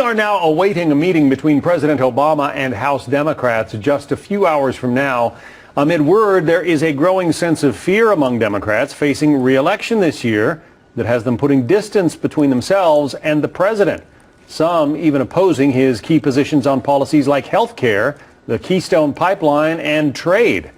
are now awaiting a meeting between President Obama and House Democrats just a few hours from now. Amid word there is a growing sense of fear among Democrats facing re-election this year that has them putting distance between themselves and the president. Some even opposing his key positions on policies like health care, the Keystone Pipeline, and trade.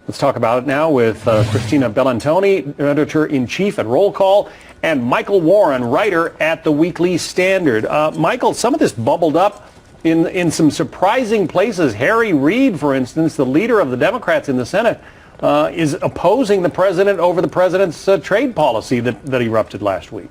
Let's talk about it now with Christina Bellantoni, editor-in-chief at Roll Call, and Michael Warren, writer at the Weekly Standard. Michael, some of this bubbled up in some surprising places. Harry Reid, for instance, the leader of the Democrats in the Senate, is opposing the president over the president's trade policy that erupted last week.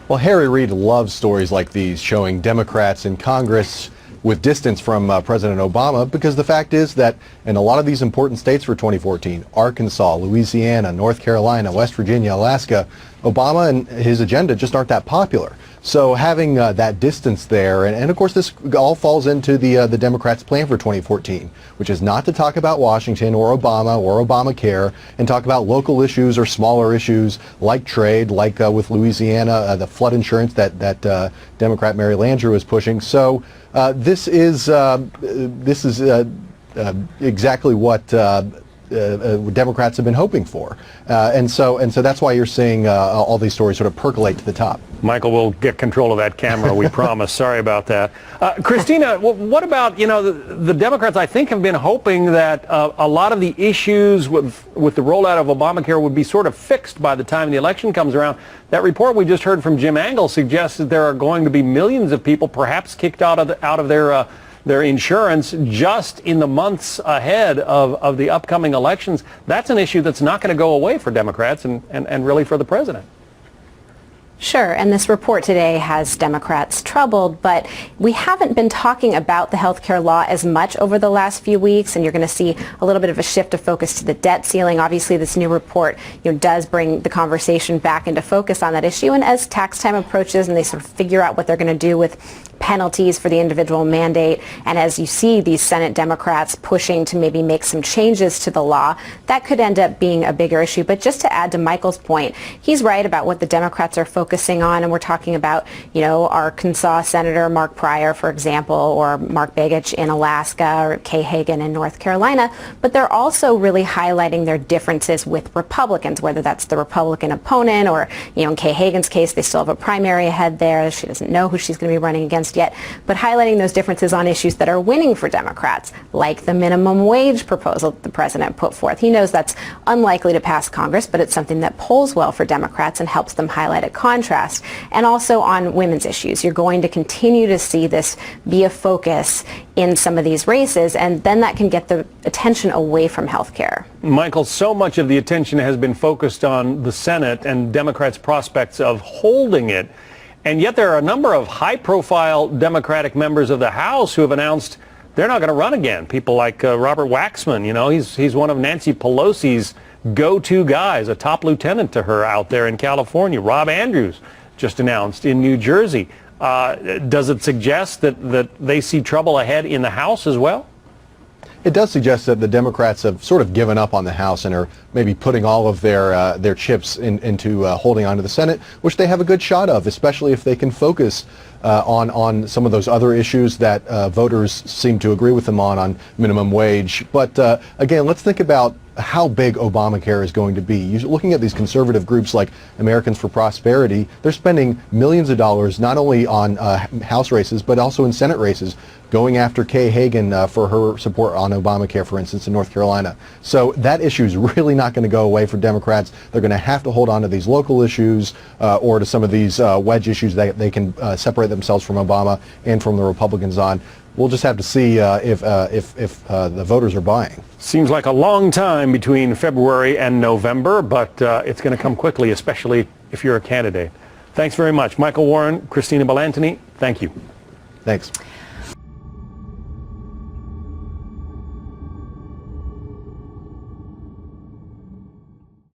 Well, Harry Reid loves stories like these, showing Democrats in Congress with distance from President Obama, because the fact is that in a lot of these important states for 2014, Arkansas, Louisiana, North Carolina, West Virginia, Alaska, Obama and his agenda just aren't that popular. So having that distance there, and of course this all falls into the Democrats' plan for 2014, which is not to talk about Washington or Obama or Obamacare, and talk about local issues or smaller issues like trade, like with Louisiana, the flood insurance that Democrat Mary Landrieu is pushing. So this is exactly what Democrats have been hoping for, and so that's why you're seeing all these stories sort of percolate to the top. Michael, we'll get control of that camera, we promise. Sorry about that. Christina, what about, the Democrats, I think, have been hoping that a lot of the issues with the rollout of Obamacare would be sort of fixed by the time the election comes around. That report we just heard from Jim Angle suggests that there are going to be millions of people perhaps kicked out of their insurance just in the months ahead of the upcoming elections. That's an issue that's not going to go away for Democrats and really for the president. Sure, and this report today has Democrats troubled, but we haven't been talking about the health care law as much over the last few weeks, and you're going to see a little bit of a shift of focus to the debt ceiling. Obviously, this new report does bring the conversation back into focus on that issue, and as tax time approaches and they sort of figure out what they're going to do with penalties for the individual mandate, and as you see these Senate Democrats pushing to maybe make some changes to the law, that could end up being a bigger issue. But just to add to Michael's point, he's right about what the Democrats are focusing on, and we're talking about, Arkansas Senator Mark Pryor, for example, or Mark Begich in Alaska, or Kay Hagan in North Carolina, but they're also really highlighting their differences with Republicans, whether that's the Republican opponent or, in Kay Hagan's case, they still have a primary ahead there. She doesn't know who she's going to be running against yet, but highlighting those differences on issues that are winning for Democrats, like the minimum wage proposal that the president put forth. He knows that's unlikely to pass Congress, but it's something that polls well for Democrats and helps them highlight a contrast. And also on women's issues, you're going to continue to see this be a focus in some of these races, and then that can get the attention away from health care. Michael, so much of the attention has been focused on the Senate and Democrats' prospects of holding it. And yet there are a number of high-profile Democratic members of the House who have announced they're not going to run again. People like Robert Waxman, he's one of Nancy Pelosi's go-to guys, a top lieutenant to her out there in California. Rob Andrews just announced in New Jersey. Does it suggest that they see trouble ahead in the House as well? It does suggest that the Democrats have sort of given up on the House and are maybe putting all of their chips into holding on to the Senate, which they have a good shot of, especially if they can focus on some of those other issues that voters seem to agree with them on minimum wage. But again, let's think about how big Obamacare is going to be. You're looking at these conservative groups like Americans for Prosperity. They're spending millions of dollars not only on House races but also in Senate races, going after Kay Hagan for her support on Obamacare, for instance, in North Carolina. So that issue is really not going to go away for Democrats. They're going to have to hold on to these local issues or to some of these wedge issues that they can separate themselves from Obama and from the Republicans on. We'll just have to see if the voters are buying. Seems like a long time between February and November, but it's going to come quickly, especially if you're a candidate. Thanks very much. Michael Warren, Christina Bellantoni, thank you. Thanks.